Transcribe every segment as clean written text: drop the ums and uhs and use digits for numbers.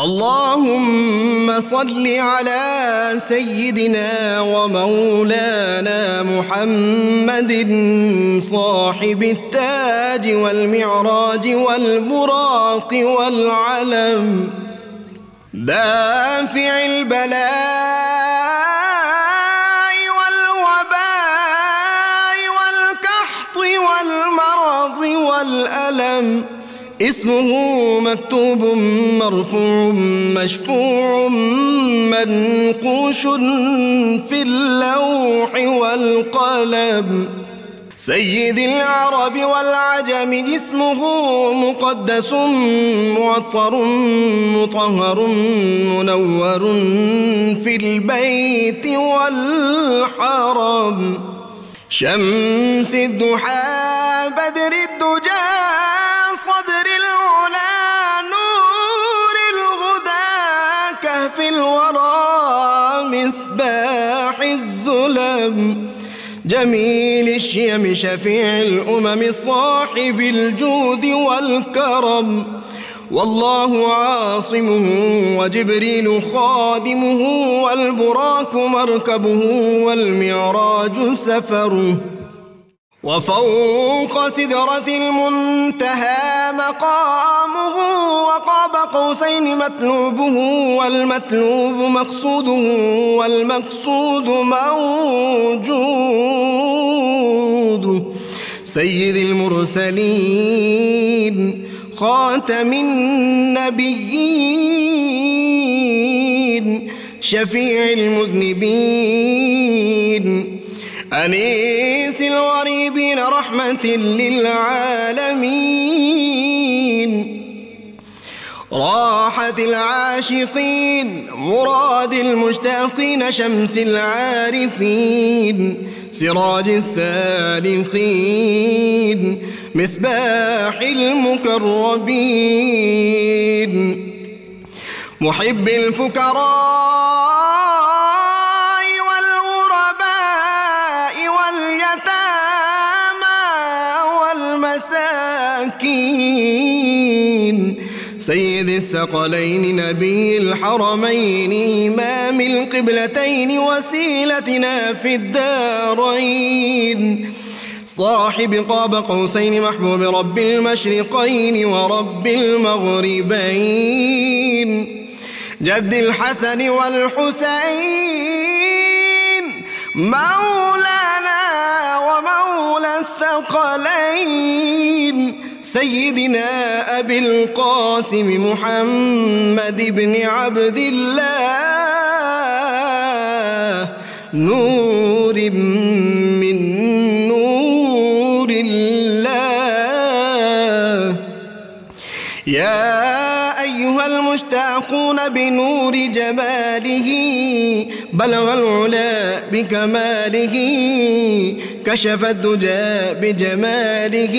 اللهم صل على سيدنا ومولانا محمد صاحب التاج والمعراج والبراق والعلم دافع البلاء والوباء والقحط والمرض والألم اسمه مكتوب مرفوع مشفوع منقوش في اللوح والقلم سيد العرب والعجم اسمه مقدس معطر مطهر منور في البيت والحرم شمس الضحى بدر الدجى صدر العلا نور الهدى كهف الورى مصباح الظلم جميل الشيم شفيع الأمم صاحب الجود والكرم والله عاصمه وجبريل خادمه والبراق مركبه والمعراج سفره وفوق سدرة المنتهى مقامه وقاب قوسين مطلوبه والمطلوب مقصوده والمقصود موجود سيد المرسلين خاتم النبيين شفيع المذنبين أنيس الغريبين رحمة للعالمين راحة العاشقين مراد المشتاقين شمس العارفين سراج السالكين مصباح المقربين محب الفقراء سيد الثقلين نبي الحرمين إمام القبلتين وسيلتنا في الدارين صاحب قاب قوسين محبوب رب المشرقين ورب المغربين جد الحسن والحسين مولانا ومولى الثقلين سيدنا أبي القاسم محمد بن عبد الله نور من نور الله يا أيها المشتاقون بنور جماله بلغ العلا بكماله كشف الدجى بجماله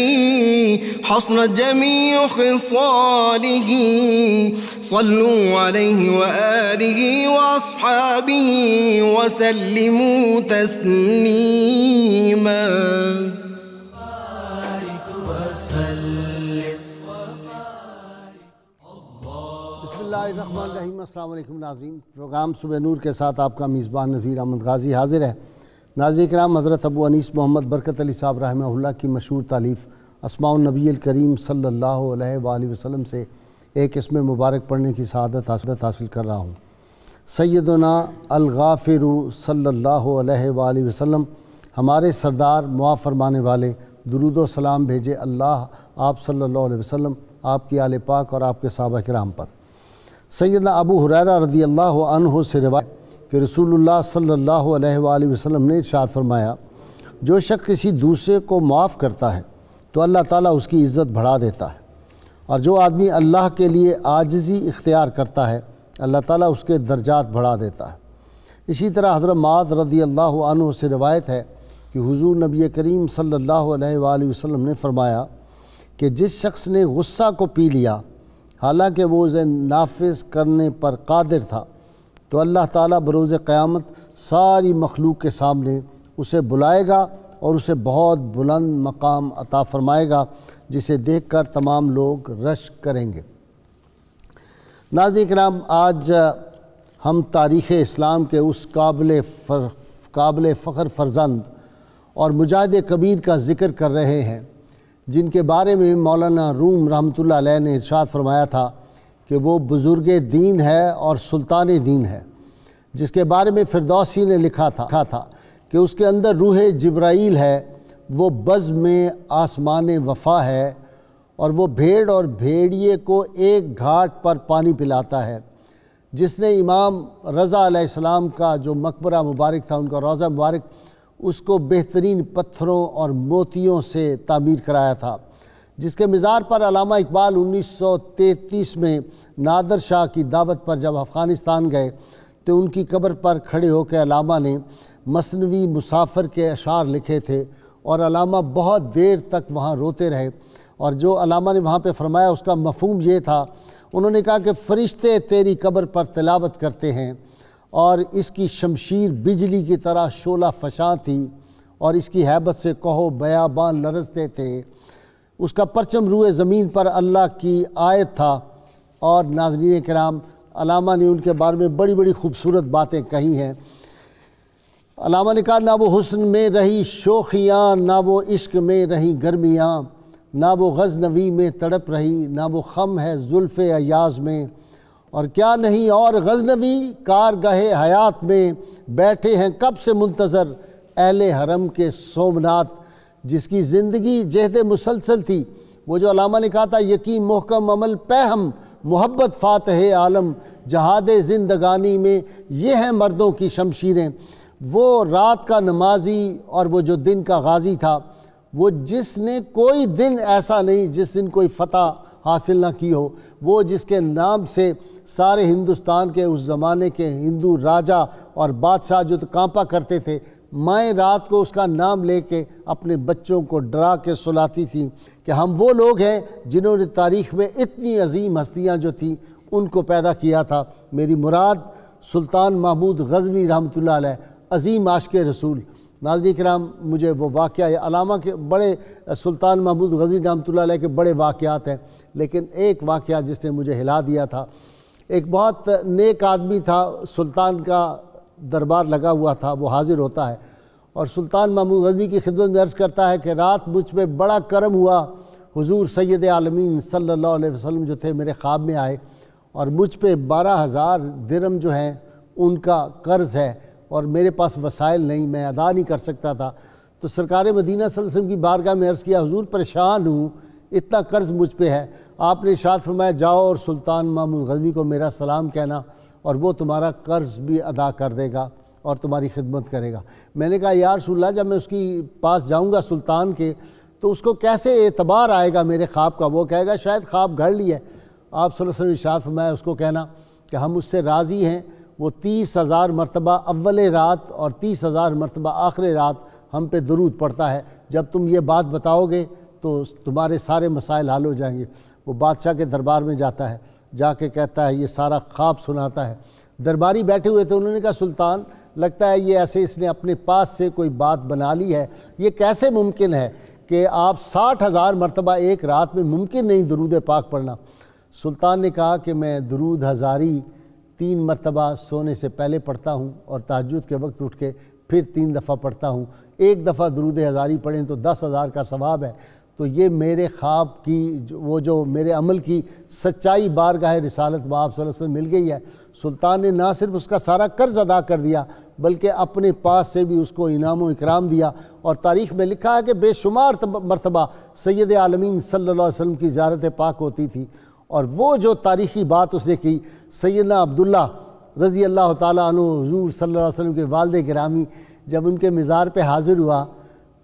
حصنت جميع خصاله صلوا عليه وآله وأصحابه وسلموا تسليما بسم اللہ الرحمن الرحیم۔ السلام علیکم ناظرین، پروگرام صبح نور کے ساتھ آپ کا میزبان نذیر احمد غازی حاضر ہے۔ ناظرین کرام، حضرت ابو انیس محمد برکت علی صاحب رحمہ اللہ کی مشہور تالیف اسماء النبی الکریم صلی اللہ علیہ وآلہ وسلم سے ایک اسم مبارک پڑھنے کی سعادت حاصل کر رہا ہوں۔ سیدنا الغافر صلی اللہ علیہ وآلہ وسلم، ہمارے سردار معاف فرمانے والے، درود و سلام بھیجے اللہ آپ صلی اللہ علیہ وسلم، آپ کی آل پاک اور آپ کے صحابہ کرام پر۔ سیدنا ابو ہریرہ رضی اللہ عنہ سے روایت کہ رسول اللہ صلی اللہ علیہ وآلہ وسلم نے ارشاد فرمایا، جو شخص کسی دوسرے کو معاف کرتا ہے تو اللہ تعالیٰ اس کی عزت بڑھا دیتا ہے، اور جو آدمی اللہ کے لیے عاجزی اختیار کرتا ہے اللہ تعالیٰ اس کے درجات بڑھا دیتا ہے۔ اسی طرح حضرت معاذ رضی اللہ عنہ سے روایت ہے کہ حضور نبی کریم صلی اللہ علیہ وآلہ وسلم نے فرمایا کہ جس شخص نے غصہ کو پی لیا حالانکہ وہ اسے نافذ کرنے پر قادر تھا تو اللہ تعالیٰ بروز قیامت ساری مخلوق کے سامنے اسے بلائے گا اور اسے بہت بلند مقام عطا فرمائے گا جسے دیکھ کر تمام لوگ رشک کریں گے۔ ناظرین کرام، آج ہم تاریخ اسلام کے اس قابل فخر فرزند اور مجاہد کبیر کا ذکر کر رہے ہیں جن کے بارے میں مولانا روم رحمۃ اللہ علیہ نے ارشاد فرمایا تھا کہ وہ بزرگ دین ہے اور سلطان دین ہے، جس کے بارے میں فردوسی نے لکھا تھا کہ اس کے اندر روح جبرائیل ہے، وہ بزم میں آسمان وفا ہے، اور وہ بھیڑ اور بھیڑیے کو ایک گھاٹ پر پانی پلاتا ہے۔ جس نے امام رضا علیہ السلام کا جو مقبرہ مبارک تھا، ان کا روضہ مبارک، اس کو بہترین پتھروں اور موتیوں سے تعمیر کرایا تھا۔ جس کے مزار پر علامہ اقبال 1933 میں نادر شاہ کی دعوت پر جب افغانستان گئے تو ان کی قبر پر کھڑے ہو کے علامہ نے مثنوی مسافر کے اشعار لکھے تھے، اور علامہ بہت دیر تک وہاں روتے رہے، اور جو علامہ نے وہاں پہ فرمایا اس کا مفہوم یہ تھا، انہوں نے کہا کہ فرشتے تیری قبر پر تلاوت کرتے ہیں، اور اس کی شمشیر بجلی کی طرح شعلہ فشاں تھی، اور اس کی ہیبت سے کہو بیابان لرزتے تھے، اس کا پرچم روئے زمین پر اللہ کی آیت تھا۔ اور ناظرین کرام، علامہ نے ان کے بارے میں بڑی بڑی خوبصورت باتیں کہی ہیں۔ علامہ نے کہا، نہ وہ حسن میں رہی شوخیاں، نہ وہ عشق میں رہی گرمیاں، نہ وہ غزنوی میں تڑپ رہی، نہ وہ خم ہے زلف ایاز میں، اور کیا نہیں اور غزنوی کارگاہ حیات میں، بیٹھے ہیں کب سے منتظر اہل حرم کے سومنات، جس کی زندگی جہد مسلسل تھی۔ وہ جو علامہ نے کہا تھا، یقین محکم عمل پہم محبت فاتح عالم، جہاد زندگانی میں یہ ہیں مردوں کی شمشیریں۔ وہ رات کا نمازی اور وہ جو دن کا غازی تھا، وہ جس نے کوئی دن ایسا نہیں جس دن کوئی فتح حاصل نہ کی ہو، وہ جس کے نام سے سارے ہندوستان کے اس زمانے کے ہندو راجہ اور بادشاہ جو کانپا کرتے تھے، مائیں رات کو اس کا نام لے کے اپنے بچوں کو ڈرا کے سلاتی تھیں کہ ہم وہ لوگ ہیں جنہوں نے تاریخ میں اتنی عظیم ہستیاں جو تھیں ان کو پیدا کیا تھا۔ میری مراد سلطان محمود غزنوی رحمۃ اللہ علیہ، عظیم عاشق رسول۔ ناظرین کرام، مجھے وہ واقعہ علامہ کے بڑے، سلطان محمود غزنوی رحمۃ اللہ علیہ کے بڑے واقعات ہیں، لیکن ایک واقعہ جس نے مجھے ہلا دیا تھا، ایک بہت نیک آدمی تھا، سلطان کا دربار لگا ہوا تھا، وہ حاضر ہوتا ہے اور سلطان محمود غزنوی کی خدمت میں عرض کرتا ہے کہ رات مجھ پہ بڑا کرم ہوا، حضور سید عالمین صلی اللہ علیہ وسلم جو تھے میرے خواب میں آئے، اور مجھ پہ 12,000 درم جو ہیں ان کا قرض ہے، اور میرے پاس وسائل نہیں، میں ادا نہیں کر سکتا تھا۔ تو سرکار مدینہ صلی اللہ علیہ وسلم کی بارگاہ میں عرض کیا، حضور پریشان ہوں، اتنا قرض مجھ پہ ہے۔ آپ نے ارشاد فرمایا، جاؤ اور سلطان محمود غزنوی کو میرا سلام کہنا، اور وہ تمہارا قرض بھی ادا کر دے گا اور تمہاری خدمت کرے گا۔ میں نے کہا، یا رسول اللہ، جب میں اس کی پاس جاؤں گا سلطان کے، تو اس کو کیسے اعتبار آئے گا میرے خواب کا؟ وہ کہے گا شاید خواب گھڑ لی ہے۔ آپ صلی اللہ علیہ وسلم ارشاد فرمایا، اس کو کہنا کہ ہم اس سے راضی ہیں، وہ 30,000 مرتبہ اول رات اور 30,000 مرتبہ آخر رات ہم پہ درود پڑھتا ہے، جب تم یہ بات بتاؤ گے تو تمہارے سارے مسائل حل ہو جائیں گے۔ وہ بادشاہ کے دربار میں جاتا ہے، جا کے کہتا ہے، یہ سارا خواب سناتا ہے۔ درباری بیٹھے ہوئے تھے، انہوں نے کہا، سلطان، لگتا ہے یہ ایسے اس نے اپنے پاس سے کوئی بات بنا لی ہے، یہ کیسے ممکن ہے کہ آپ 60,000 مرتبہ ایک رات میں ممکن نہیں درود پاک پڑھنا۔ سلطان نے کہا کہ میں درود ہزاری 3 مرتبہ سونے سے پہلے پڑھتا ہوں، اور تہجد کے وقت اٹھ کے پھر 3 دفعہ پڑھتا ہوں، ایک دفعہ درود ہزاری پڑھیں تو 10,000 کا ثواب ہے۔ تو یہ میرے خواب کی وہ جو میرے عمل کی سچائی بارگاہ رسالت میں آپ صلی اللہ علیہ وسلم مل گئی ہے۔ سلطان نے نہ صرف اس کا سارا قرض ادا کر دیا، بلکہ اپنے پاس سے بھی اس کو انعام و اکرام دیا، اور تاریخ میں لکھا ہے کہ بے شمار مرتبہ سید عالمین صلی اللہ علیہ وسلم کی زیارت پاک ہوتی تھی۔ اور وہ جو تاریخی بات اس نے کی، سیدنا عبداللہ رضی اللہ تعالیٰ عنہ، حضور صلی اللہ علیہ وسلم کے والد گرامی، جب ان کے مزار پہ حاضر ہوا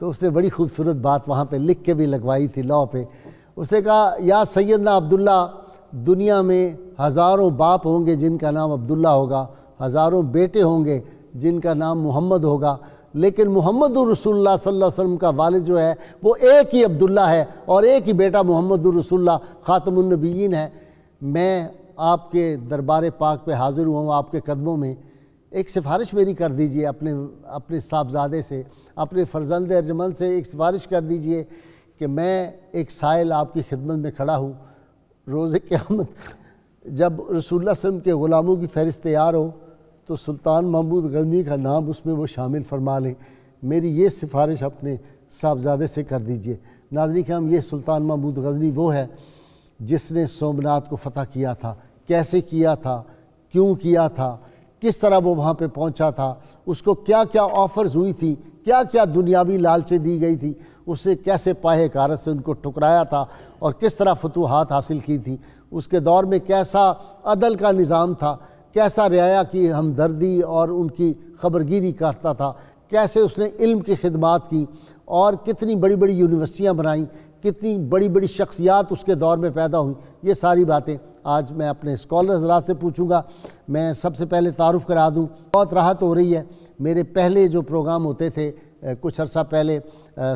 تو اس نے بڑی خوبصورت بات وہاں پہ لکھ کے بھی لگوائی تھی لوح پہ۔ اس نے کہا، یا سیدنا عبداللہ، دنیا میں ہزاروں باپ ہوں گے جن کا نام عبداللہ ہوگا، ہزاروں بیٹے ہوں گے جن کا نام محمد ہوگا، لیکن محمد رسول اللہ صلی اللہ علیہ وسلم کا والد جو ہے وہ ایک ہی عبداللہ ہے، اور ایک ہی بیٹا محمد رسول اللہ خاتم النبیین ہے۔ میں آپ کے دربار پاک پہ حاضر ہوا ہوں، آپ کے قدموں میں، ایک سفارش میری کر دیجئے، اپنے صاحبزادے سے، اپنے فرزند ارجمند سے ایک سفارش کر دیجئے کہ میں ایک سائل آپ کی خدمت میں کھڑا ہوں، روز قیامت جب رسول اللہ صلی اللہ علیہ وسلم کے غلاموں کی فہرست تیار ہو تو سلطان محمود غزنوی کا نام اس میں وہ شامل فرما لیں. میری یہ سفارش اپنے صاحبزادے سے کر دیجئے. ناظرین کرام، یہ سلطان محمود غزنوی وہ ہے جس نے سومناتھ کو فتح کیا تھا. کیسے کیا تھا، کیوں کیا تھا، کس طرح وہ وہاں پہ پہنچا تھا، اس کو کیا کیا آفرز ہوئی تھی، کیا کیا دنیاوی لالچیں دی گئی تھی، اسے کیسے پاہے کارت سے ان کو ٹھکرایا تھا اور کس طرح فتوحات حاصل کی تھی. اس کے دور میں کیسا عدل کا نظام تھا، کیسا رعایا کی ہمدردی اور ان کی خبرگیری کرتا تھا، کیسے اس نے علم کی خدمات کی اور کتنی بڑی بڑی یونیورسٹیاں بنائیں، کتنی بڑی بڑی شخصیات اس کے دور میں پیدا ہوئیں. یہ ساری باتیں آج میں اپنے اسکالر حضرات سے پوچھوں گا. میں سب سے پہلے تعارف کرا دوں. بہت راحت ہو رہی ہے. میرے پہلے جو پروگرام ہوتے تھے کچھ عرصہ پہلے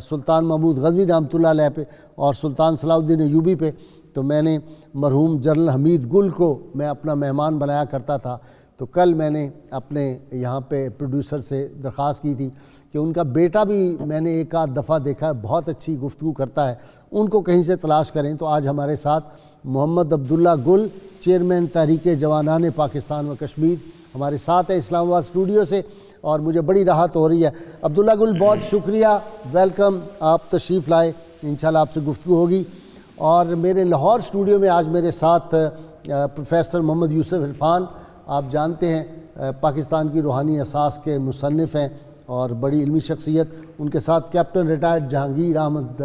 سلطان محمود غزنوی رحمۃ اللہ علیہ پہ اور سلطان صلاح الدین ایوبی پہ، تو میں نے مرحوم جنرل حمید گل کو میں اپنا مہمان بنایا کرتا تھا. تو کل میں نے اپنے یہاں پہ پروڈیوسر سے درخواست کی تھی کہ ان کا بیٹا بھی میں نے ایک آدھ دفعہ دیکھا ہے، بہت اچھی گفتگو کرتا ہے، ان کو کہیں سے تلاش کریں. تو آج ہمارے ساتھ محمد عبداللہ گل، چیئرمین تحریک جوانان پاکستان و کشمیر، ہمارے ساتھ ہے اسلام آباد اسٹوڈیو سے، اور مجھے بڑی راحت ہو رہی ہے. عبداللہ گل، بہت شکریہ، ویلکم، آپ تشریف لائے. انشاءاللہ آپ سے گفتگو ہوگی. اور میرے لاہور اسٹوڈیو میں آج میرے ساتھ پروفیسر محمد یوسف عرفان، آپ جانتے ہیں پاکستان کی روحانی اساس کے مصنف ہیں اور بڑی علمی شخصیت. ان کے ساتھ کیپٹن ریٹائرڈ جہانگیر احمد،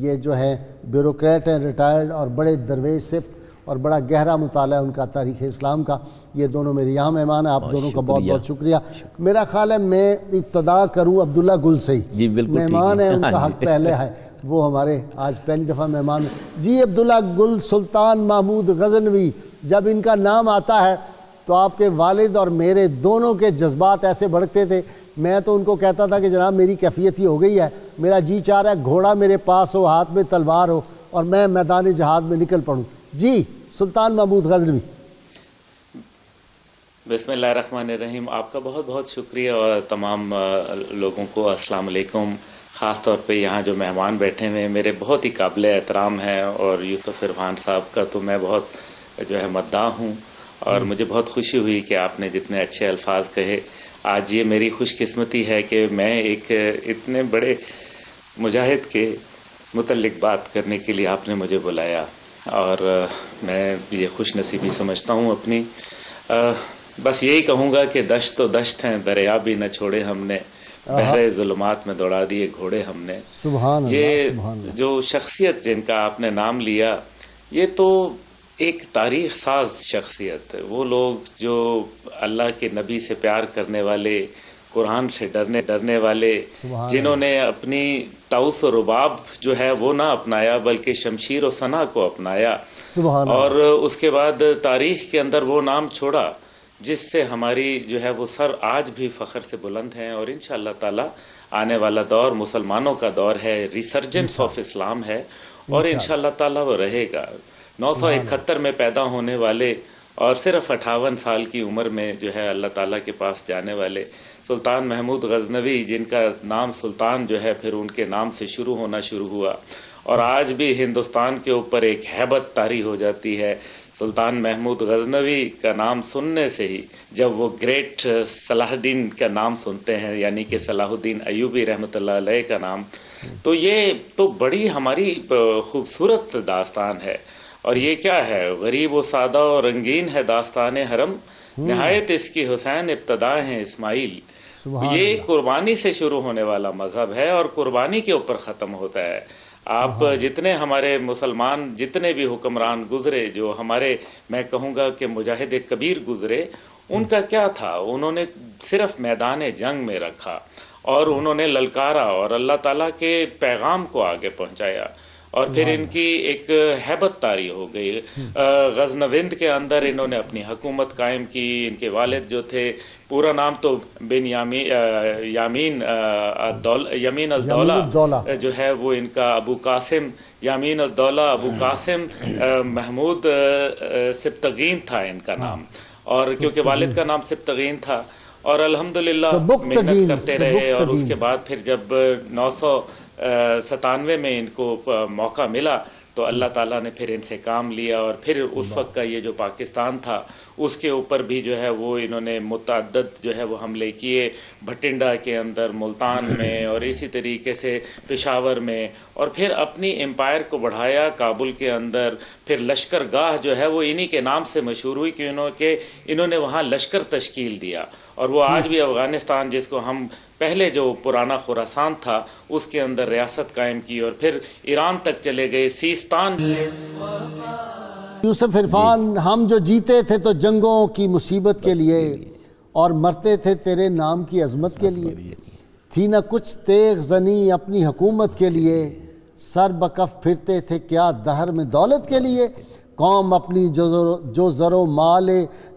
یہ جو ہے بیوروکریٹ ہیں ریٹائرڈ اور بڑے درویش صفت اور بڑا گہرا مطالعہ ان کا تاریخ اسلام کا. یہ دونوں میرے یہاں مہمان ہیں. آپ دونوں کا بہت بہت شکریہ. میرا خیال ہے میں ابتدا کروں عبداللہ گل سے ہی. جی بالکل، مہمان ہیں، ان کا حق پہلے ہے، وہ ہمارے آج پہلی دفعہ مہمان ہیں. جی عبداللہ گل، سلطان محمود غزنوی، جب ان کا نام آتا ہے تو آپ کے والد اور میرے دونوں کے جذبات ایسے بھڑکتے تھے. میں تو ان کو کہتا تھا کہ جناب میری کیفیت ہی ہو گئی ہے، میرا جی چاہ رہا ہے گھوڑا میرے پاس ہو، ہاتھ میں تلوار ہو اور میں میدان جہاد میں نکل پڑوں. جی سلطان محمود غزنوی. بسم اللہ الرحمن الرحیم. آپ کا بہت بہت شکریہ اور تمام لوگوں کو السلام علیکم. خاص طور پہ یہاں جو مہمان بیٹھے ہوئے میرے بہت ہی قابل احترام ہیں، اور یوسف عرفان صاحب کا تو میں بہت جو ہے مداح ہوں، اور مجھے بہت خوشی ہوئی کہ آپ نے جتنے اچھے الفاظ کہے. آج یہ میری خوش قسمتی ہے کہ میں ایک اتنے بڑے مجاہد کے متعلق بات کرنے کے لیے آپ نے مجھے بلایا، اور میں یہ خوش نصیبی سمجھتا ہوں اپنی. بس یہی کہوں گا کہ دشت تو دشت ہیں، دریا بھی نہ چھوڑے ہم نے، بحر ظلمات میں دوڑا دیے گھوڑے ہم نے. سبحان اللہ. یہ سبحان اللہ. جو شخصیت جن کا آپ نے نام لیا، یہ تو ایک تاریخ ساز شخصیت ہے. وہ لوگ جو اللہ کے نبی سے پیار کرنے والے، قرآن سے ڈرنے والے، جنہوں نے اپنی طاؤس و رباب جو ہے وہ نہ اپنایا بلکہ شمشیر و ثنا کو اپنایا، اور اس کے بعد تاریخ کے اندر وہ نام چھوڑا جس سے ہماری جو ہے وہ سر آج بھی فخر سے بلند ہیں. اور انشاءاللہ تعالی آنے والا دور مسلمانوں کا دور ہے، ریسرجنس آف اسلام ہے، اور انشاءاللہ تعالی وہ رہے گا. 971 میں پیدا ہونے والے اور صرف 58 سال کی عمر میں جو ہے اللہ تعالیٰ کے پاس جانے والے سلطان محمود غزنوی، جن کا نام سلطان جو ہے پھر ان کے نام سے شروع ہونا شروع ہوا، اور آج بھی ہندوستان کے اوپر ایک ہیبت طاری ہو جاتی ہے. سلطان محمود غزنوی کا نام سننے سے ہی جب وہ گریٹ صلاح الدین کا نام سنتے ہیں، یعنی کہ صلاح الدین ایوبی رحمۃ اللہ علیہ کا نام، تو یہ تو بڑی ہماری خوبصورت داستان ہے. اور یہ کیا ہے، غریب و سادہ و رنگین ہے داستان حرم، نہایت اس کی حسین ابتدا ہیں اسماعیل. یہ قربانی سے شروع ہونے والا مذہب ہے اور قربانی کے اوپر ختم ہوتا ہے. آپ جتنے ہمارے مسلمان جتنے بھی حکمران گزرے، جو ہمارے میں کہوں گا کہ مجاہد کبیر گزرے، ان کا کیا تھا؟ انہوں نے صرف میدان جنگ میں رکھا اور انہوں نے للکارا اور اللہ تعالیٰ کے پیغام کو آگے پہنچایا، اور پھر ان کی ایک ہیبت طاری ہو گئی. غزنوند کے اندر انہوں نے اپنی حکومت قائم کی. ان کے والد جو تھے، پورا نام تو بن یامین الدولہ جو ہے وہ ان کا ابو قاسم یامین الدولہ ابو قاسم محمود سبتگین تھا ان کا نام، اور کیونکہ والد کا نام سبتگین تھا، اور الحمدللہ محنت کرتے رہے. اور اس کے بعد پھر جب 997 میں ان کو موقع ملا تو اللہ تعالیٰ نے پھر ان سے کام لیا، اور پھر اس وقت کا یہ جو پاکستان تھا اس کے اوپر بھی جو ہے وہ انہوں نے متعدد جو ہے وہ حملے کیے، بھٹنڈا کے اندر، ملتان میں، اور اسی طریقے سے پشاور میں، اور پھر اپنی امپائر کو بڑھایا کابل کے اندر۔ پھر لشکر گاہ جو ہے وہ انہی کے نام سے مشہور ہوئی کہ انہوں نے وہاں لشکر تشکیل دیا، اور وہ آج بھی افغانستان، جس کو ہم پہلے جو پرانا خراسان تھا اس کے اندر ریاست قائم کی، اور پھر ایران تک چلے گئے، سیستان سے۔ یوسف عرفان، ہم جو جیتے تھے تو جنگوں کی مصیبت کے لیے، اور مرتے تھے تیرے نام کی عظمت کے لیے، تھی نہ کچھ تیغ زنی اپنی حکومت کے لیے، سر بکف پھرتے تھے کیا دہر میں دولت کے لیے، قوم اپنی جو زر و مال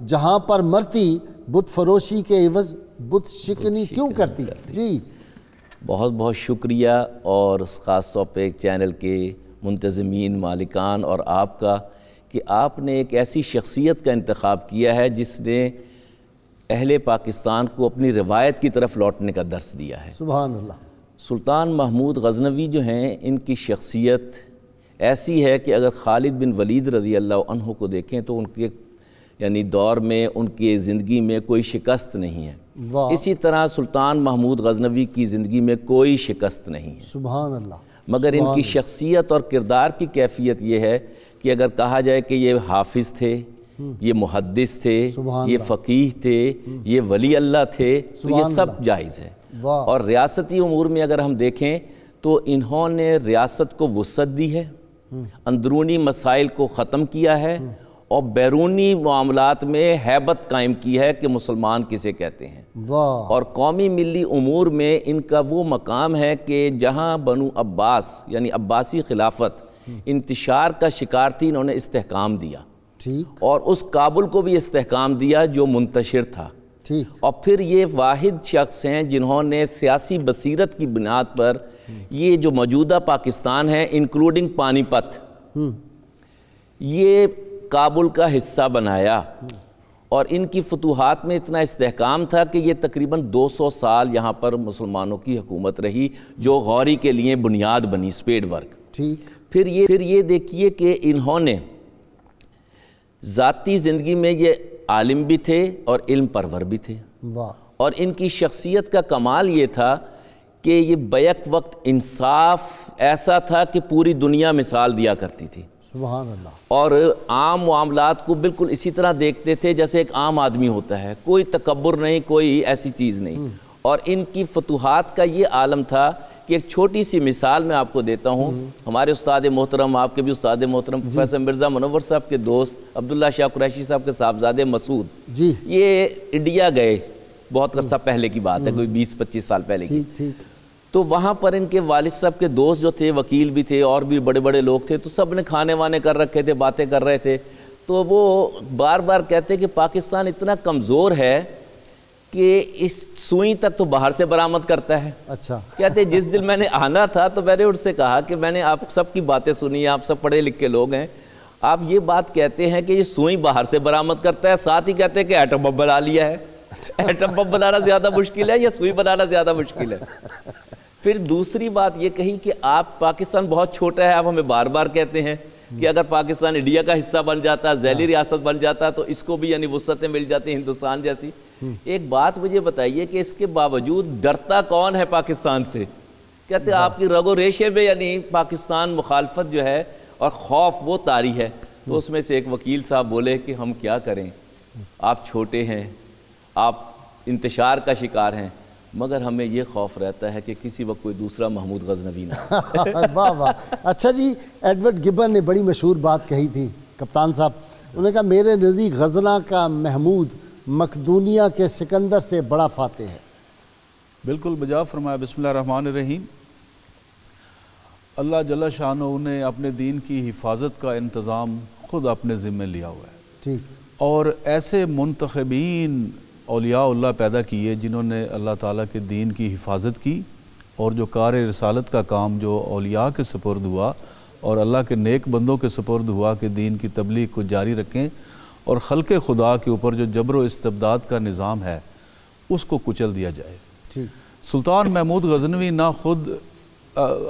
جہاں پر مرتی، بت فروشی کے عوض بت شکنی کیوں کرتی؟ جی بہت بہت شکریہ، اور خاص طور پہ چینل کے منتظمین، مالکان اور آپ کا، کہ آپ نے ایک ایسی شخصیت کا انتخاب کیا ہے جس نے اہل پاکستان کو اپنی روایت کی طرف لوٹنے کا درس دیا ہے۔ سبحان اللہ۔ سلطان محمود غزنوی جو ہیں، ان کی شخصیت ایسی ہے کہ اگر خالد بن ولید رضی اللہ عنہ کو دیکھیں تو ان کے یعنی دور میں ان کی زندگی میں کوئی شکست نہیں ہے، اسی طرح سلطان محمود غزنوی کی زندگی میں کوئی شکست نہیں ہے، سبحان اللہ۔ مگر ان کی شخصیت اور کردار کی کیفیت یہ ہے کہ اگر کہا جائے کہ یہ حافظ تھے، یہ محدث تھے، یہ فقیہ تھے، یہ ولی اللہ تھے، تو یہ سب جائز ہے۔ اور ریاستی امور میں اگر ہم دیکھیں تو انہوں نے ریاست کو وسعت دی ہے، اندرونی مسائل کو ختم کیا ہے، اور بیرونی معاملات میں ہیبت قائم کی ہے کہ مسلمان کسے کہتے ہیں۔ اور قومی ملی امور میں ان کا وہ مقام ہے کہ جہاں بنو عباس یعنی عباسی خلافت انتشار کا شکار تھی، انہوں نے استحکام دیا، اور اس کابل کو بھی استحکام دیا جو منتشر تھا۔ اور پھر یہ واحد شخص ہیں جنہوں نے سیاسی بصیرت کی بنیاد پر یہ جو موجودہ پاکستان ہے انکلوڈنگ پانی پت، یہ کابل کا حصہ بنایا، اور ان کی فتوحات میں اتنا استحکام تھا کہ یہ تقریباً 200 سال یہاں پر مسلمانوں کی حکومت رہی، جو غوری کے لیے بنیاد بنی، سپیڈ ورک۔ پھر یہ دیکھیے کہ انہوں نے ذاتی زندگی میں یہ عالم بھی تھے اور علم پرور بھی تھے، اور ان کی شخصیت کا کمال یہ تھا کہ یہ بیک وقت انصاف ایسا تھا کہ پوری دنیا مثال دیا کرتی تھی، سبحان اللہ، اور عام معاملات کو بالکل اسی طرح دیکھتے تھے جیسے ایک عام آدمی ہوتا ہے، کوئی تکبر نہیں، کوئی ایسی چیز نہیں۔ اور ان کی فتوحات کا یہ عالم تھا کہ ایک چھوٹی سی مثال میں آپ کو دیتا ہوں۔ ہمارے استاد محترم، آپ کے بھی استاد محترم پروفیسر مرزا منور صاحب کے دوست عبداللہ شاہ قریشی صاحب کے صاحبزادے مسعود، یہ انڈیا گئے، بہت عرصہ پہلے کی بات ہے، کوئی 20-25 سال پہلے کی، تو وہاں پر ان کے والد صاحب کے دوست جو تھے، وکیل بھی تھے اور بھی بڑے بڑے لوگ تھے، تو سب نے کھانے وانے کر رکھے تھے، باتیں کر رہے تھے، تو وہ بار بار کہتے کہ پاکستان اتنا کمزور ہے کہ اس سوئی تک تو باہر سے برآمد کرتا ہے۔ اچھا، کہتے جس دن میں نے آنا تھا تو میں نے ان سے کہا کہ میں نے آپ سب کی باتیں سنی ہیں، آپ سب پڑھے لکھے لوگ ہیں، آپ یہ بات کہتے ہیں کہ یہ سوئی باہر سے برآمد کرتا ہے، ساتھ ہی کہتے ہیں کہ ایٹم بم بنا لیا ہے۔ ایٹم بم بنانا زیادہ مشکل ہے یا سوئی بنانا زیادہ مشکل ہے؟ پھر دوسری بات یہ کہی کہ آپ پاکستان بہت چھوٹا ہے، آپ ہمیں بار بار کہتے ہیں کہ اگر پاکستان انڈیا کا حصہ بن جاتا، ذیلی ریاست بن جاتا تو اس کو بھی یعنی وسعتیں مل جاتی ہندوستان جیسی۔ ایک بات مجھے بتائیے کہ اس کے باوجود ڈرتا کون ہے پاکستان سے؟ کہتے آپ کی رگ و ریشے میں یعنی پاکستان مخالفت جو ہے اور خوف وہ طاری ہے۔ تو اس میں سے ایک وکیل صاحب بولے کہ ہم کیا کریں، آپ چھوٹے ہیں، آپ انتشار کا شکار ہیں، مگر ہمیں یہ خوف رہتا ہے کہ کسی وقت کوئی دوسرا محمود غزنوی نہ۔ واہ واہ، اچھا جی، ایڈورڈ گبن نے بڑی مشہور بات کہی تھی کپتان صاحب، انہوں نے کہا میرے نزدیک غزنہ کا محمود مقدونیہ کے سکندر سے بڑا فاتح ہے۔ بالکل بجا فرمایا۔ بسم اللہ الرحمن الرحیم۔ اللہ جل شانہ نے اپنے دین کی حفاظت کا انتظام خود اپنے ذمہ لیا ہوا ہے، ٹھیک، اور ایسے منتخبین اولیاء اللہ پیدا کیے جنہوں نے اللہ تعالیٰ کے دین کی حفاظت کی، اور جو کار رسالت کا کام جو اولیاء کے سپرد ہوا اور اللہ کے نیک بندوں کے سپرد ہوا کہ دین کی تبلیغ کو جاری رکھیں اور خلق خدا کے اوپر جو جبر و استبداد کا نظام ہے اس کو کچل دیا جائے۔ ٹھیک، سلطان محمود غزنوی نہ خود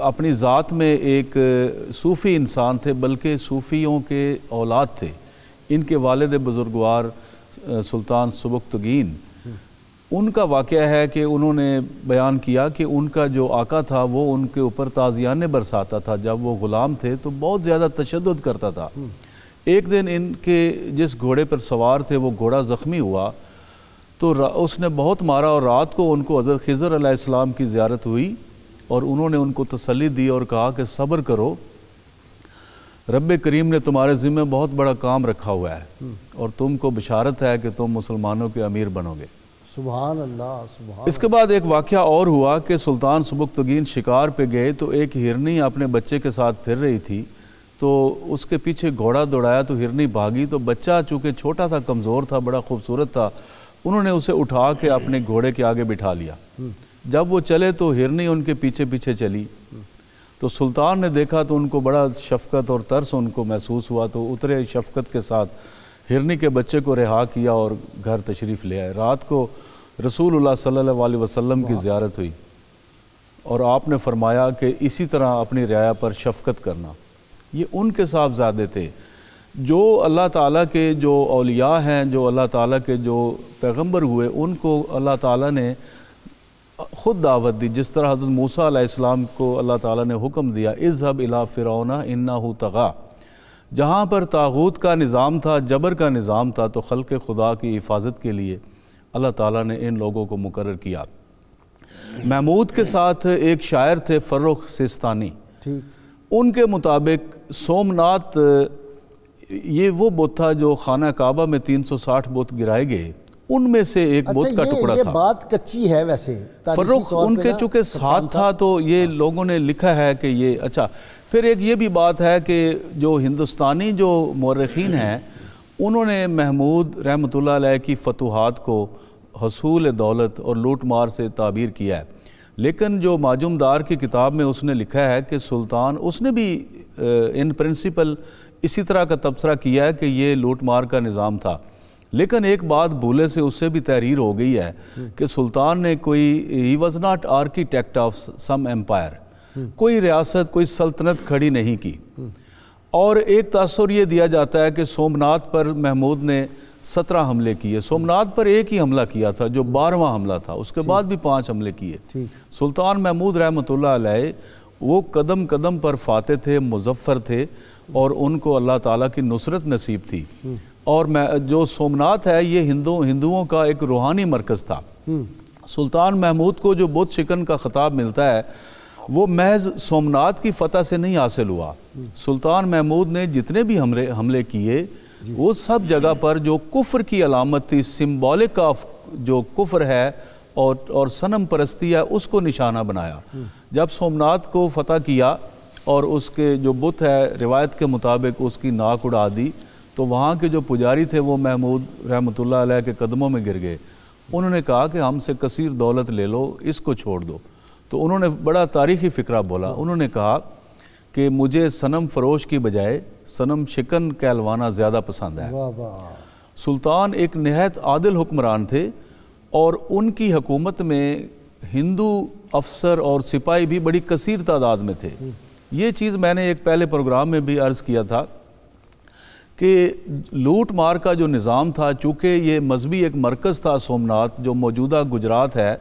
اپنی ذات میں ایک صوفی انسان تھے، بلکہ صوفیوں کے اولاد تھے۔ ان کے والد بزرگوار سلطان سبکتگین، ان کا واقعہ ہے کہ انہوں نے بیان کیا کہ ان کا جو آقا تھا وہ ان کے اوپر تازیانے برساتا تھا۔ جب وہ غلام تھے تو بہت زیادہ تشدد کرتا تھا۔ ایک دن ان کے جس گھوڑے پر سوار تھے وہ گھوڑا زخمی ہوا تو اس نے بہت مارا، اور رات کو ان کو حضرت خضر علیہ السلام کی زیارت ہوئی اور انہوں نے ان کو تسلی دی اور کہا کہ صبر کرو، رب کریم نے تمہارے ذمہ بہت بڑا کام رکھا ہوا ہے اور تم کو بشارت ہے کہ تم مسلمانوں کے امیر بنو گے۔ سبحان اللہ، سبحان۔ اس کے بعد ایک واقعہ اور ہوا کہ سلطان سبکتگین شکار پہ گئے تو ایک ہرنی اپنے بچے کے ساتھ پھر رہی تھی، تو اس کے پیچھے گھوڑا دوڑایا تو ہرنی بھاگی، تو بچہ چونکہ چھوٹا تھا، کمزور تھا، بڑا خوبصورت تھا، انہوں نے اسے اٹھا کے اپنے گھوڑے کے آگے بٹھا لیا۔ جب وہ چلے تو ہرنی ان کے پیچھے پیچھے چلی، تو سلطان نے دیکھا تو ان کو بڑا شفقت اور ترس ان کو محسوس ہوا، تو اترے شفقت کے ساتھ ہرنی کے بچے کو رہا کیا اور گھر تشریف لے آئے۔ رات کو رسول اللہ صلی اللہ علیہ وسلم کی زیارت ہوئی اور آپ نے فرمایا کہ اسی طرح اپنی رعایا پر شفقت کرنا۔ یہ ان کے صاحبزادے تھے جو اللہ تعالیٰ کے جو اولیاء ہیں، جو اللہ تعالیٰ کے جو پیغمبر ہوئے، ان کو اللہ تعالیٰ نے خود دعوت دی، جس طرح حضرت موسیٰ علیہ السلام کو اللہ تعالیٰ نے حکم دیا اذهب الى فرعون انه طغى۔ جہاں پر طاغوت کا نظام تھا، جبر کا نظام تھا، تو خلق خدا کی حفاظت کے لیے اللہ تعالیٰ نے ان لوگوں کو مقرر کیا۔ محمود کے ساتھ ایک شاعر تھے فرخ سیستانی، ان کے مطابق سومناتھ یہ وہ بت تھا جو خانہ کعبہ میں 360 بت گرائے گئے، ان میں سے ایک بت کا ٹکڑا تھا۔ یہ بات کچی ہے ویسے، فرخ ان کے چونکہ ساتھ تھا تو یہ لوگوں نے لکھا ہے کہ یہ اچھا۔ پھر ایک یہ بھی بات ہے کہ جو ہندوستانی جو مورخین ہیں انہوں نے محمود رحمۃ اللہ علیہ کی فتوحات کو حصول دولت اور لوٹ مار سے تعبیر کیا ہے، لیکن جو ماجم دار کی کتاب میں اس نے لکھا ہے کہ سلطان، اس نے بھی ان پرنسپل اسی طرح کا تبصرہ کیا ہے کہ یہ لوٹ مار کا نظام تھا، لیکن ایک بات بھولے سے اس سے بھی تحریر ہو گئی ہے کہ سلطان نے he was not architect of some empire, کوئی ریاست، کوئی سلطنت کھڑی نہیں کی۔ اور ایک تاثر یہ دیا جاتا ہے کہ سومناتھ پر محمود نے 17 حملے کیے، سومناتھ پر ایک ہی حملہ کیا تھا جو 12واں حملہ تھا، اس کے بعد بھی 5 حملے کیے۔ سلطان محمود رحمۃ اللہ علیہ وہ قدم قدم پر فاتح تھے، مظفر تھے، اور ان کو اللہ تعالیٰ کی نصرت نصیب تھی۔ اور جو سومناتھ ہے یہ ہندوؤں کا ایک روحانی مرکز تھا۔ سلطان محمود کو جو بت شکن کا خطاب ملتا ہے وہ محض سومناتھ کی فتح سے نہیں حاصل ہوا۔ سلطان محمود نے جتنے بھی حملے کیے وہ سب جگہ پر جو کفر کی علامت تھی، سمبولک آف جو کفر ہے اور صنم پرستی ہے، اس کو نشانہ بنایا۔ جب سومناتھ کو فتح کیا اور اس کے جو بت ہے روایت کے مطابق اس کی ناک اڑا دی، تو وہاں کے جو پجاری تھے وہ محمود رحمۃ اللہ علیہ کے قدموں میں گر گئے۔ انہوں نے کہا کہ ہم سے کثیر دولت لے لو، اس کو چھوڑ دو۔ تو انہوں نے بڑا تاریخی فکرہ بولا، انہوں نے کہا کہ مجھے صنم فروش کی بجائے صنم شکن کہلوانا زیادہ پسند ہے۔ سلطان ایک نہایت عادل حکمران تھے اور ان کی حکومت میں ہندو افسر اور سپاہی بھی بڑی کثیر تعداد میں تھے۔ یہ چیز میں نے ایک پہلے پروگرام میں بھی عرض کیا تھا کہ لوٹ مار کا جو نظام تھا، چونکہ یہ مذہبی ایک مرکز تھا سومناتھ جو موجودہ گجرات ہے،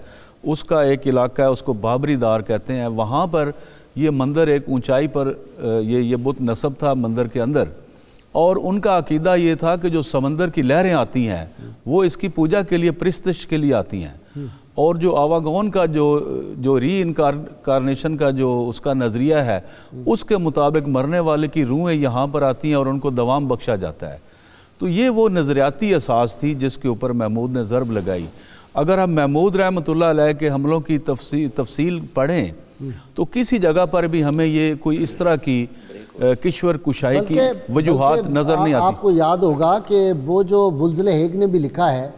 اس کا ایک علاقہ ہے، اس کو بابری دار کہتے ہیں، وہاں پر یہ مندر ایک اونچائی پر یہ بت نصب تھا مندر کے اندر، اور ان کا عقیدہ یہ تھا کہ جو سمندر کی لہریں آتی ہیں وہ اس کی پوجا کے لیے، پرستش کے لیے آتی ہیں، اور جو آواگون کا جو ری انکارنیشن کا جو اس کا نظریہ ہے، اس کے مطابق مرنے والے کی روحیں یہاں پر آتی ہیں اور ان کو دوام بخشا جاتا ہے۔ تو یہ وہ نظریاتی اساس تھی جس کے اوپر محمود نے ضرب لگائی۔ اگر ہم محمود رحمۃ اللہ علیہ کے حملوں کی تفصیل پڑھیں تو کسی جگہ پر بھی ہمیں یہ کوئی اس طرح کی کشور کشائی کی وجوہات نظر نہیں آتی۔ آپ کو یاد ہوگا کہ وہ جو ولزل ہیگ نے بھی لکھا ہے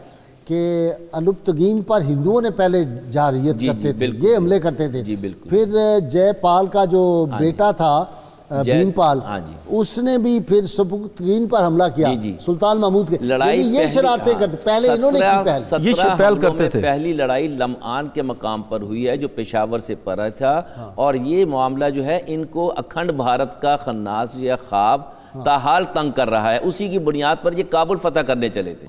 کہ الپتگین پر ہندوؤں نے پہلے جارحیت کرتے تھے، یہ حملے کرتے تھے، پھر جے پال کا جو بیٹا تھا بھیم پال، ہاں جی، اس نے بھی پھر سبکتگین پر حملہ کیا سلطان محمود کے، لڑائی یہ شرارتیں کرتے پہلے انہوں نے کی پہل، یہ پہل کرتے تھے۔ پہلی لڑائی لمعان کے مقام پر ہوئی ہے جو پشاور سے پرا تھا، اور یہ معاملہ جو ہے ان کو اکھنڈ بھارت کا خناس یا خواب تاحال تنگ کر رہا ہے، اسی کی بنیاد پر یہ کابل فتح کرنے چلے تھے۔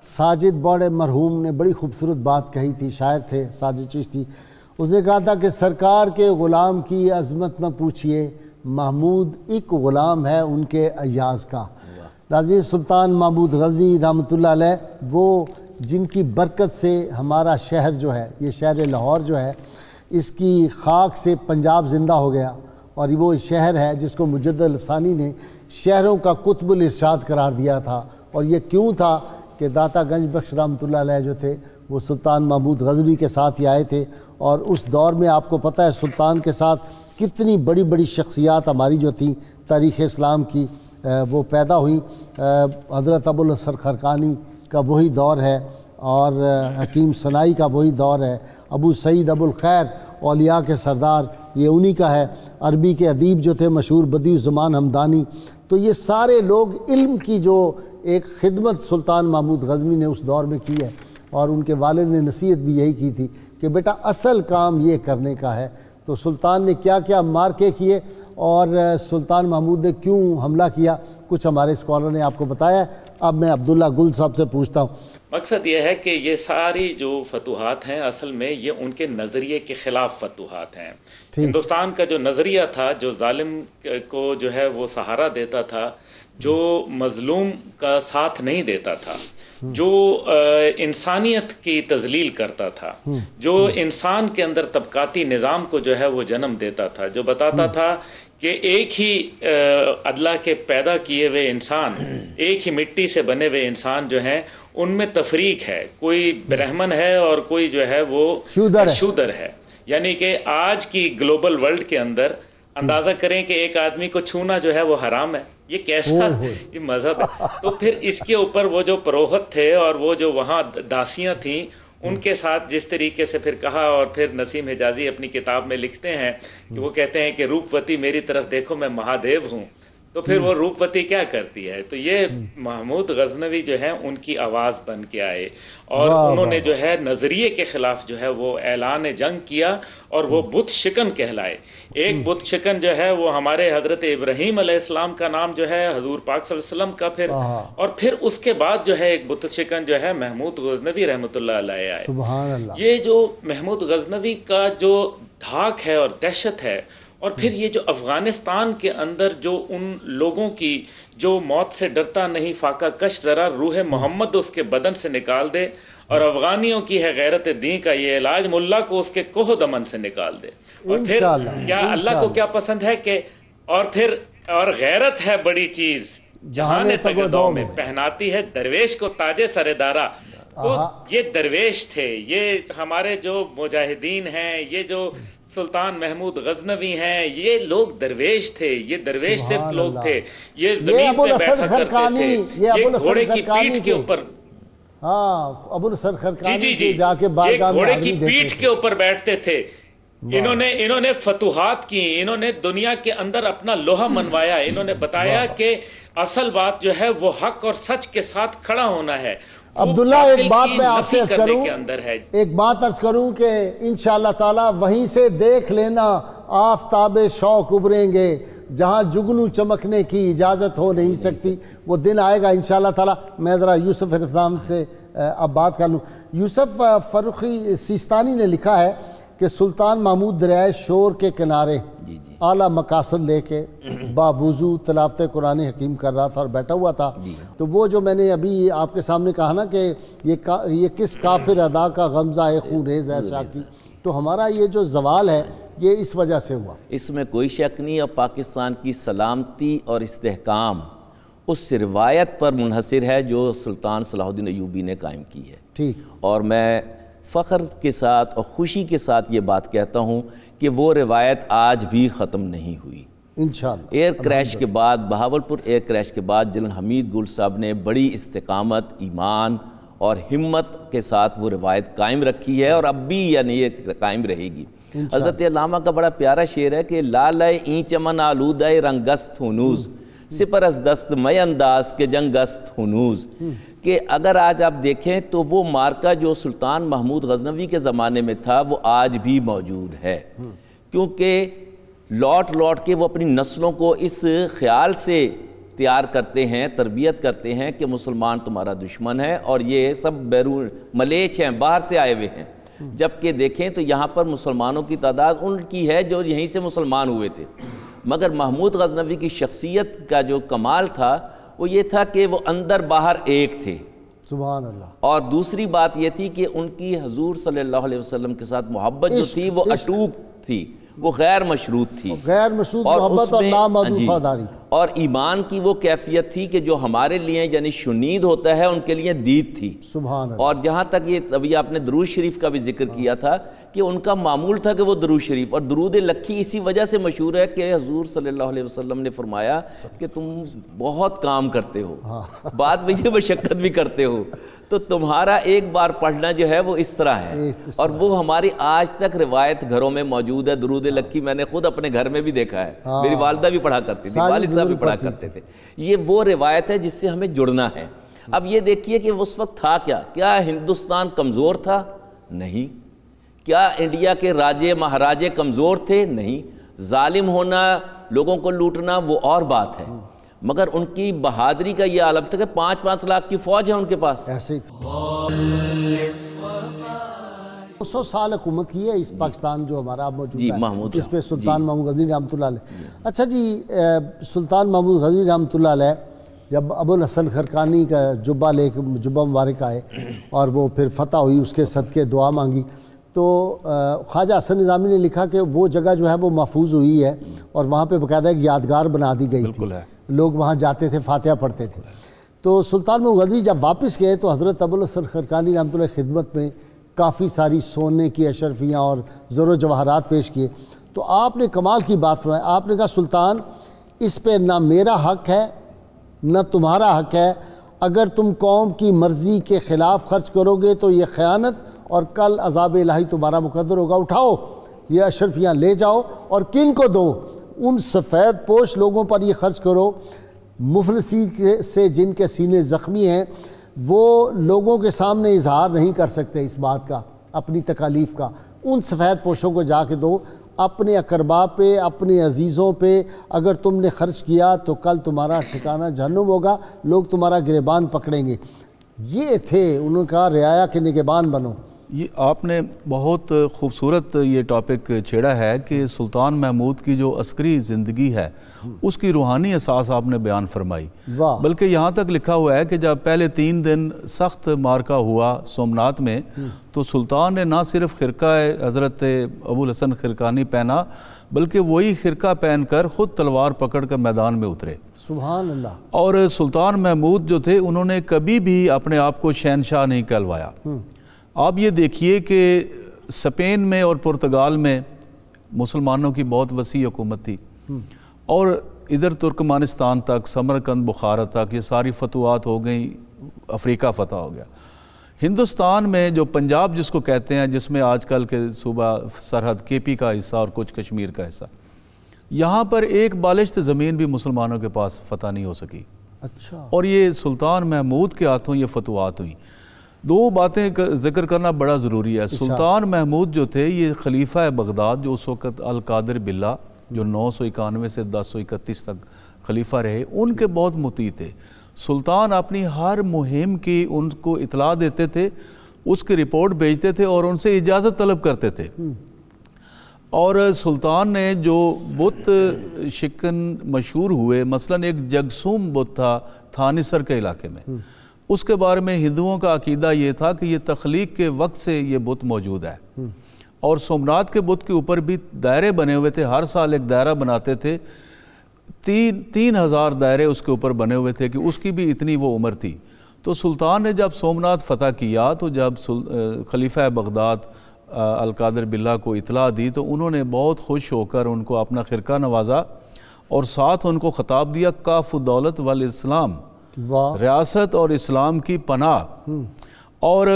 ساجد بوڑے مرحوم نے بڑی خوبصورت بات کہی تھی، شاعر تھے ساجد چشتی، اس نے کہا تھا کہ سرکار کے غلام کی عظمت نہ پوچھئے، محمود ایک غلام ہے ان کے ایاز کا۔ ناظرین، سلطان محمود غزنوی رحمۃ اللہ علیہ وہ جن کی برکت سے ہمارا شہر جو ہے، یہ شہر لاہور جو ہے، اس کی خاک سے پنجاب زندہ ہو گیا، اور وہ شہر ہے جس کو مجدد الافسانی نے شہروں کا قطب الارشاد قرار دیا تھا، اور یہ کیوں تھا کہ داتا گنج بخش رحمۃ اللہ علیہ جو تھے وہ سلطان محمود غزنوی کے ساتھ ہی آئے تھے، اور اس دور میں آپ کو پتہ ہے سلطان کے ساتھ کتنی بڑی بڑی شخصیات ہماری جو تھیں تاریخ اسلام کی وہ پیدا ہوئی۔ حضرت ابو الحسن خرقانی کا وہی دور ہے، اور حکیم صنائی کا وہی دور ہے، ابو سعید ابو الخیر اولیاء کے سردار یہ انہی کا ہے، عربی کے ادیب جو تھے مشہور بدیع الزمان حمدانی، تو یہ سارے لوگ علم کی جو ایک خدمت سلطان محمود غزنوی نے اس دور میں کی ہے، اور ان کے والد نے نصیحت بھی یہی کی تھی کہ بیٹا اصل کام یہ کرنے کا ہے۔ تو سلطان نے کیا کیا مارکے کیے اور سلطان محمود نے کیوں حملہ کیا، کچھ ہمارے اسکالر نے آپ کو بتایا ہے۔ اب میں عبداللہ گل صاحب سے پوچھتا ہوں۔ مقصد یہ ہے کہ یہ ساری جو فتوحات ہیں اصل میں یہ ان کے نظریے کے خلاف فتوحات ہیں۔ ہندوستان کا جو نظریہ تھا، جو ظالم کو جو ہے وہ سہارا دیتا تھا، جو مظلوم کا ساتھ نہیں دیتا تھا، جو انسانیت کی تذلیل کرتا تھا، جو انسان کے اندر طبقاتی نظام کو جو ہے وہ جنم دیتا تھا، جو بتاتا تھا کہ ایک ہی عدلہ کے پیدا کیے ہوئے انسان، ایک ہی مٹی سے بنے ہوئے انسان جو ہیں ان میں تفریق ہے، کوئی برہمن ہے اور کوئی جو ہے وہ شودر ہے۔ یعنی کہ آج کی گلوبل ورلڈ کے اندر اندازہ کریں کہ ایک آدمی کو چھونا جو ہے وہ حرام ہے، یہ کیسا یہ مذہب ہے؟ تو پھر اس کے اوپر وہ جو پروہت تھے اور وہ جو وہاں داسیاں تھیں ان کے ساتھ جس طریقے سے پھر کہا، اور پھر نسیم حجازی اپنی کتاب میں لکھتے ہیں کہ وہ کہتے ہیں کہ روپوتی میری طرف دیکھو میں مہادیو ہوں، تو پھر وہ روپوتی کیا کرتی ہے؟ تو یہ محمود غزنوی جو ہے ان کی آواز بن کے آئے، اور انہوں نے جو ہے نظریے کے خلاف جو ہے وہ اعلان جنگ کیا، اور وہ بت شکن کہلائے۔ ایک بت شکن جو ہے وہ ہمارے حضرت ابراہیم علیہ السلام کا نام جو ہے، حضور پاک صلی اللہ علیہ وسلم کا، پھر اور پھر اس کے بعد جو ہے ایک بت شکن جو ہے محمود غزنوی رحمۃ اللہ علیہ آئے۔ سبحان اللہ۔ یہ جو محمود غزنوی کا جو دھاک ہے اور دہشت ہے، اور پھر یہ جو افغانستان کے اندر جو ان لوگوں کی جو موت سے ڈرتا نہیں فاقہ کش ذرا روح محمد اس کے بدن سے نکال دے، اور افغانیوں کی ہے غیرت دین کا یہ علاج، ملا کو اس کے کوہ دمن سے نکال دے۔ اور پھر کیا اللہ کو کیا پسند ہے کہ اور غیرت ہے بڑی چیز جہان تگدو میں، پہناتی ہے درویش کو تاج سر دارا۔ تو یہ درویش تھے، یہ ہمارے جو مجاہدین ہیں، یہ جو سلطان محمود غزنوی ہیں، یہ لوگ درویش تھے، یہ درویش صرف لوگ تھے، یہ زمین پہ بیٹھا کرتے تھے، یہ گھوڑے کی پیٹھ کے اوپر، ابو الحسن خرقانی جی یہ گھوڑے کی پیٹھ کے اوپر بیٹھتے تھے۔ انہوں نے فتوحات کی، انہوں نے دنیا کے اندر اپنا لوہا منوایا، انہوں نے بتایا کہ اصل بات جو ہے وہ حق اور سچ کے ساتھ کھڑا ہونا ہے۔ عبداللہ ایک بات میں آپ سے عرض کروں کہ انشاءاللہ تعالی وہیں سے دیکھ لینا آفتاب شوق ابھریں گے، جہاں جگنو چمکنے کی اجازت ہو نہیں سکتی، وہ دن آئے گا انشاءاللہ تعالی۔ میں ذرا یوسف حفظان سے اب بات کر لوں۔ یوسف فروخی سیستانی نے لکھا ہے کہ سلطان محمود دریائے شور کے کنارے اعلیٰ مقاصد لے کے باوضو تلاوت قرآن حکیم کر رہا تھا اور بیٹھا ہوا تھا، تو وہ جو میں نے ابھی آپ کے سامنے کہا نا کہ یہ کس کافر ادا کا غمزہ خونریز ہے شاکی، تو ہمارا یہ جو زوال ہے یہ اس وجہ سے ہوا، اس میں کوئی شک نہیں۔ اور پاکستان کی سلامتی اور استحکام اس روایت پر منحصر ہے جو سلطان صلاح الدین ایوبی نے قائم کی ہے۔ ٹھیک، اور میں فخر کے ساتھ اور خوشی کے ساتھ یہ بات کہتا ہوں کہ وہ روایت آج بھی ختم نہیں ہوئی۔ انشاءاللہ ایئر کریش کے بعد، بہاولپور ایئر کریش کے بعد جنرل حمید گل صاحب نے بڑی استقامت، ایمان اور ہمت کے ساتھ وہ روایت قائم رکھی ہے، اور اب بھی یعنی یہ قائم رہے گی۔ حضرت علامہ کا بڑا پیارا شعر ہے کہ لالۂ این چمن آلودہ رنگست ہنوز سپر از دست میں انداز کے جنگست ہنوز، کہ اگر آج آپ دیکھیں تو وہ مارکہ جو سلطان محمود غزنوی کے زمانے میں تھا وہ آج بھی موجود ہے، کیونکہ لوٹ لوٹ کے وہ اپنی نسلوں کو اس خیال سے تیار کرتے ہیں، تربیت کرتے ہیں کہ مسلمان تمہارا دشمن ہے اور یہ سب بیرون ملیچ ہیں، باہر سے آئے ہوئے ہیں، جبکہ دیکھیں تو یہاں پر مسلمانوں کی تعداد ان کی ہے جو یہیں سے مسلمان ہوئے تھے۔ مگر محمود غزنوی کی شخصیت کا جو کمال تھا وہ یہ تھا کہ وہ اندر باہر ایک تھے، سبحان اللہ۔ اور دوسری بات یہ تھی کہ ان کی حضور صلی اللہ علیہ وسلم کے ساتھ محبت جو تھی وہ اٹوٹ تھی، وہ غیر مشروط تھی، غیر مشروط محبت اور لامحدود وفاداری، اور ایمان کی وہ کیفیت تھی کہ جو ہمارے لیے یعنی شنید ہوتا ہے ان کے لیے دید تھی۔ سبحان اللہ۔ اور جہاں تک یہ ابھی آپ نے درود شریف کا بھی ذکر کیا تھا کہ ان کا معمول تھا کہ وہ درود شریف، اور درود لکھی اسی وجہ سے مشہور ہے کہ حضور صلی اللہ علیہ وسلم نے فرمایا کہ تم بہت کام کرتے ہو، بعد میں یہ مشقت بھی کرتے ہو، تو تمہارا ایک بار پڑھنا جو ہے وہ اس طرح ہے، اور وہ ہماری آج تک روایت گھروں میں موجود ہے۔ درود لکھی میں نے خود اپنے گھر میں بھی دیکھا ہے، میری والدہ بھی پڑھا کرتی تھی، والد صاحب بھی پڑھا کرتے تھے۔ یہ وہ روایت ہے جس سے ہمیں جڑنا ہے۔ اب یہ دیکھیے کہ اس وقت تھا کیا ہندوستان کمزور تھا؟ نہیں۔ کیا انڈیا کے راجے مہاراجے کمزور تھے؟ نہیں۔ ظالم ہونا، لوگوں کو لوٹنا وہ اور بات ہے، مگر ان کی بہادری کا یہ عالم تھا کہ 5-5 لاکھ کی فوج ہے ان کے پاس۔ ایسے ہی 200 سال حکومت کی ہے اس پاکستان جو ہمارا موجود ہے، اس پہ سلطان محمود غزنوی رحمۃ اللہ علیہ۔ اچھا جی، سلطان محمود غزنوی رحمۃ اللہ علیہ جب ابو الحسن خرقانی کا جبہ مبارک آئے اور وہ پھر فتح ہوئی، اس کے صدقے دعا مانگی، تو خواجہ حسن نظامی نے لکھا کہ وہ جگہ جو ہے وہ محفوظ ہوئی ہے اور وہاں پہ باقاعدہ ایک یادگار بنا دی گئی تھی، لوگ وہاں جاتے تھے، فاتحہ پڑھتے تھے۔ تو سلطان محمود غزنوی جب واپس گئے تو حضرت ابو الحسن خرقانی رحمۃ اللہ خدمت میں کافی ساری سونے کی اشرفیاں اور زر و جواہرات پیش کیے، تو آپ نے کمال کی بات فرمائی۔ آپ نے کہا سلطان، اس پہ نہ میرا حق ہے نہ تمہارا حق ہے، اگر تم قوم کی مرضی کے خلاف خرچ کرو گے تو یہ خیانت اور کل عذاب الہی تمہارا مقدر ہوگا۔ اٹھاؤ یہ اشرفیاں لے جاؤ اور کن کو دو؟ ان سفید پوش لوگوں پر یہ خرچ کرو، مفلسی سے جن کے سینے زخمی ہیں، وہ لوگوں کے سامنے اظہار نہیں کر سکتے اس بات کا، اپنی تکالیف کا، ان سفید پوشوں کو جا کے دو۔ اپنے اقربا پہ، اپنے عزیزوں پہ اگر تم نے خرچ کیا تو کل تمہارا ٹھکانہ جہنم ہوگا، لوگ تمہارا گریبان پکڑیں گے۔ یہ تھے، انہوں نے کہا رعایا کے نگہبان بنو۔ یہ آپ نے بہت خوبصورت یہ ٹاپک چھیڑا ہے کہ سلطان محمود کی جو عسکری زندگی ہے اس کی روحانی اساس آپ نے بیان فرمائی، بلکہ یہاں تک لکھا ہوا ہے کہ جب پہلے 3 دن سخت مارکہ ہوا سومنات میں تو سلطان نے نہ صرف خرقہ حضرت ابو الحسن خرقانی پہنا بلکہ وہی خرقہ پہن کر خود تلوار پکڑ کر میدان میں اترے۔ سبحان اللہ۔ اور سلطان محمود جو تھے انہوں نے کبھی بھی اپنے آپ کو شہنشاہ نہیں کہلوایا۔ آپ یہ دیکھیے کہ اسپین میں اور پرتگال میں مسلمانوں کی بہت وسیع حکومت تھی، اور ادھر ترکمانستان تک، سمرقند، بخارا تک یہ ساری فتوحات ہو گئیں، افریقہ فتح ہو گیا۔ ہندوستان میں جو پنجاب جس کو کہتے ہیں، جس میں آج کل کے صوبہ سرحد کے پی کا حصہ اور کچھ کشمیر کا حصہ، یہاں پر ایک بالشت زمین بھی مسلمانوں کے پاس فتح نہیں ہو سکی۔ اچھا۔ اور یہ سلطان محمود کے ہاتھوں یہ فتوحات ہوئیں۔ 2 باتیں ذکر کرنا بڑا ضروری ہے۔ سلطان محمود جو تھے یہ خلیفہ بغداد، جو اس وقت القادر باللہ جو 991 سے 1031 تک خلیفہ رہے، ان کے بہت مطیع تھے۔ سلطان اپنی ہر مہم کی ان کو اطلاع دیتے تھے، اس کی رپورٹ بھیجتے تھے اور ان سے اجازت طلب کرتے تھے۔ اور سلطان نے جو بت شکن مشہور ہوئے، مثلاً ایک جگسوم بت تھا تھانیسر کے علاقے میں، اس کے بارے میں ہندوؤں کا عقیدہ یہ تھا کہ یہ تخلیق کے وقت سے یہ بت موجود ہے۔ اور سومنات کے بت کے اوپر بھی دائرے بنے ہوئے تھے، ہر سال ایک دائرہ بناتے تھے، 3000 دائرے اس کے اوپر بنے ہوئے تھے کہ اس کی بھی اتنی وہ عمر تھی۔ تو سلطان نے جب سومنات فتح کیا تو جب خلیفہ بغداد القادر باللہ کو اطلاع دی تو انہوں نے بہت خوش ہو کر ان کو اپنا خرقہ نوازا اور ساتھ ان کو خطاب دیا کاف الدولت والاسلام، ریاست اور اسلام کی پناہ۔ اور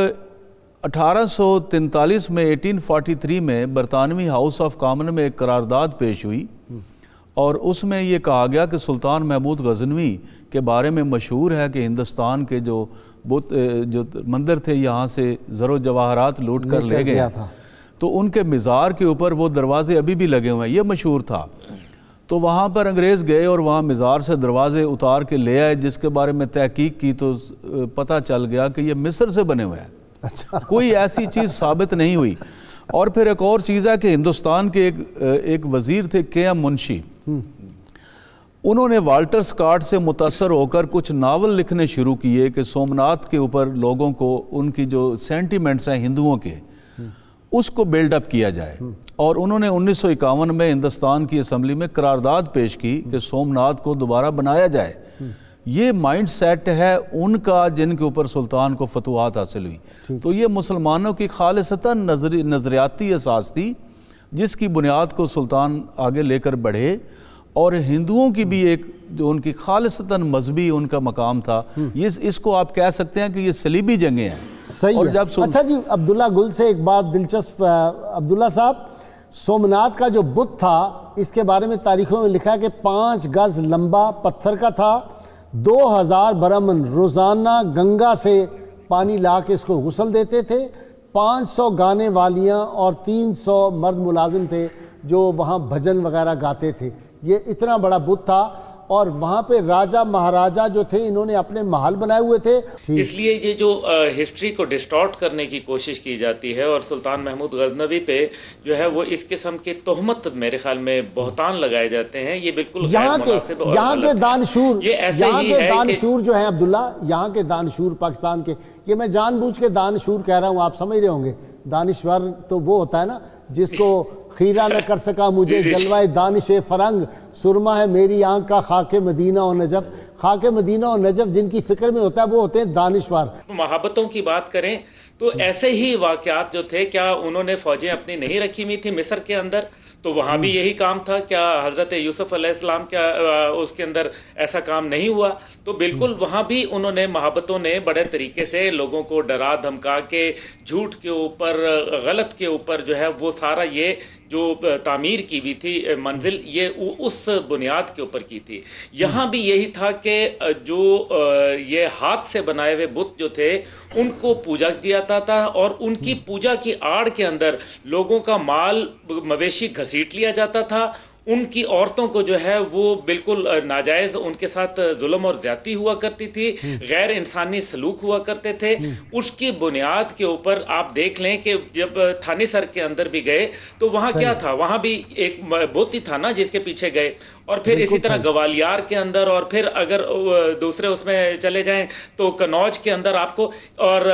1843 میں 1843 میں برطانوی ہاؤس آف کامن میں ایک قرارداد پیش ہوئی اور اس میں یہ کہا گیا کہ سلطان محمود غزنوی کے بارے میں مشہور ہے کہ ہندوستان کے جو مندر تھے یہاں سے زر و جواہرات لوٹ کر لے گئے، تو ان کے مزار کے اوپر وہ دروازے ابھی بھی لگے ہوئے ہیں، یہ مشہور تھا۔ تو وہاں پر انگریز گئے اور وہاں مزار سے دروازے اتار کے لے آئے، جس کے بارے میں تحقیق کی تو پتہ چل گیا کہ یہ مصر سے بنے ہوئے ہیں، کوئی ایسی چیز ثابت نہیں ہوئی۔ اور پھر ایک اور چیز ہے کہ ہندوستان کے ایک وزیر تھے کے ایم منشی، انہوں نے والٹر اسکاٹ سے متاثر ہو کر کچھ ناول لکھنے شروع کیے کہ سومناتھ کے اوپر لوگوں کو ان کی جو سینٹیمنٹس ہیں ہندوؤں کے اس کو بیلڈ اپ کیا جائے، اور انہوں نے 1951 میں ہندوستان کی اسمبلی میں قرارداد پیش کی کہ سومناتھ کو دوبارہ بنایا جائے۔ یہ مائنڈ سیٹ ہے ان کا جن کے اوپر سلطان کو فتوحات حاصل ہوئی۔ تو یہ مسلمانوں کی خالصتاً نظریاتی اساس تھی جس کی بنیاد کو سلطان آگے لے کر بڑھے، اور ہندوؤں کی بھی ایک جو ان کی خالصتاً مذہبی ان کا مقام تھا، اس کو آپ کہہ سکتے ہیں کہ یہ صلیبی جنگیں ہیں۔ صحیح ہے۔ اچھا جی، عبداللہ گل سے ایک بات دلچسپ، عبداللہ صاحب، سومناتھ کا جو بت تھا اس کے بارے میں تاریخوں میں لکھا ہے کہ 5 گز لمبا پتھر کا تھا، 2000 برہمن روزانہ گنگا سے پانی لا کے اس کو غسل دیتے تھے، 500 گانے والیاں اور 300 مرد ملازم تھے جو وہاں بھجن وغیرہ گاتے تھے۔ یہ اتنا بڑا بت تھا، اور وہاں پہ راجہ مہاراجہ جو تھے انہوں نے اپنے محل بنائے ہوئے تھے۔ اس لیے یہ جو ہسٹری کو ڈسٹارٹ کرنے کی کوشش کی جاتی ہے اور سلطان محمود غزنوی پہ جو ہے وہ اس قسم کے تہمت میرے خیال میں بہتان لگائے جاتے ہیں، یہ بالکل غیر مناسب اور یہاں کے دانشور، یہ ایسے ہی ہے دانشور جو ہیں عبداللہ، یہاں کے دانشور پاکستان کے، یہ میں جان بوجھ کے دانشور کہہ رہا ہوں، آپ سمجھ رہے ہوں گے، دانشور تو وہ ہوتا ہے نا جس کو خیرہ نہ کر سکا مجھے جلوہ دانش فرنگ، سرما ہے میری آنکھ کا خاک مدینہ و نجف۔ خاک مدینہ و نجف جن کی فکر میں ہوتا ہے وہ ہوتے ہیں دانشور۔ محبتوں کی بات کریں تو ایسے ہی واقعات جو تھے، کیا انہوں نے فوجیں اپنی نہیں رکھی ہوئی تھی مصر کے اندر؟ تو وہاں بھی یہی کام تھا۔ کیا حضرت یوسف علیہ السلام کیا اس کے اندر ایسا کام نہیں ہوا؟ تو بالکل وہاں بھی انہوں نے محبتوں نے بڑے طریقے سے لوگوں کو ڈرا دھمکا کے جھوٹ کے اوپر، غلط کے اوپر جو ہے وہ سارا یہ جو تعمیر کی ہوئی تھی منزل، یہ اس بنیاد کے اوپر کی تھی۔ یہاں بھی یہی تھا کہ جو یہ ہاتھ سے بنائے ہوئے بت جو تھے ان کو پوجا کیا جاتا تھا، اور ان کی پوجا کی آڑ کے اندر لوگوں کا مال مویشی گھسیٹ لیا جاتا تھا، ان کی عورتوں کو جو ہے وہ بالکل ناجائز ان کے ساتھ ظلم اور زیادتی ہوا کرتی تھی، غیر انسانی سلوک ہوا کرتے تھے۔ اس کی بنیاد کے اوپر آپ دیکھ لیں کہ جب تھانی سر کے اندر بھی گئے تو وہاں کیا تھا، وہاں بھی ایک بت ہی تھا نا جس کے پیچھے گئے، اور پھر اسی طرح گوالیار کے اندر، اور پھر اگر دوسرے اس میں چلے جائیں تو کنوج کے اندر آپ کو، اور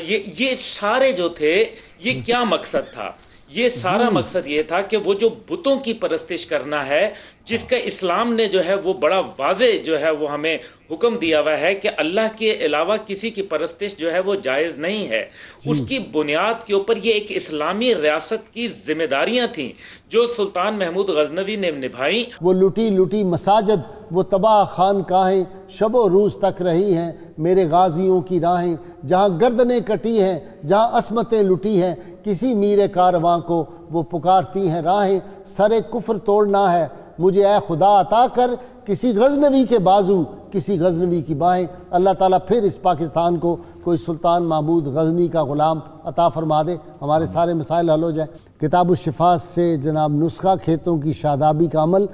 یہ سارے جو تھے یہ کیا مقصد تھا؟ یہ سارا مقصد یہ تھا کہ وہ جو بتوں کی پرستش کرنا ہے، جس کا اسلام نے جو ہے وہ بڑا واضح جو ہے وہ ہمیں حکم دیا ہوا ہے کہ اللہ کے علاوہ کسی کی پرستش جو ہے وہ جائز نہیں ہے، اس کی بنیاد کے اوپر یہ ایک اسلامی ریاست کی ذمہ داریاں تھیں جو سلطان محمود غزنوی نے نبھائیں۔ وہ لٹی لٹی مساجد، وہ تباہ خانقاہیں شب و روز تک رہی ہیں میرے غازیوں کی راہیں، جہاں گردنیں کٹی ہیں، جہاں عصمتیں لٹی ہیں، کسی میر کارواں کو وہ پکارتی ہیں راہیں، سر کفر توڑنا ہے مجھے اے خدا عطا کر، کسی غزنوی کے بازو کسی غزنوی کی باہیں۔ اللہ تعالیٰ پھر اس پاکستان کو کوئی سلطان محمود غزنوی کا غلام عطا فرما دے، ہمارے سارے مسائل حل ہو جائیں۔ کتاب الشفا سے جناب نسخہ کھیتوں کی شادابی کا عمل،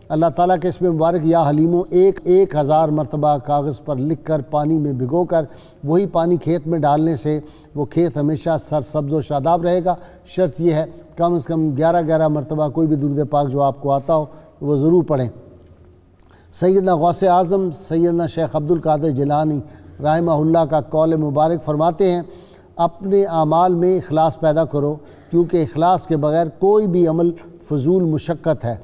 اللہ تعالیٰ کے اسم مبارک یا حلیموں 1000 مرتبہ کاغذ پر لکھ کر پانی میں بھگو کر وہی پانی کھیت میں ڈالنے سے وہ کھیت ہمیشہ سرسبز و شاداب رہے گا۔ شرط یہ ہے کم از کم 11 مرتبہ کوئی بھی درود پاک جو آپ کو آتا ہو وہ ضرور پڑھیں۔ سیدنا غوث اعظم سیدنا شیخ عبد القادر جیلانی رحمہ اللہ کا قول مبارک فرماتے ہیں، اپنے اعمال میں اخلاص پیدا کرو، کیونکہ اخلاص کے بغیر کوئی بھی عمل فضول مشقت ہے۔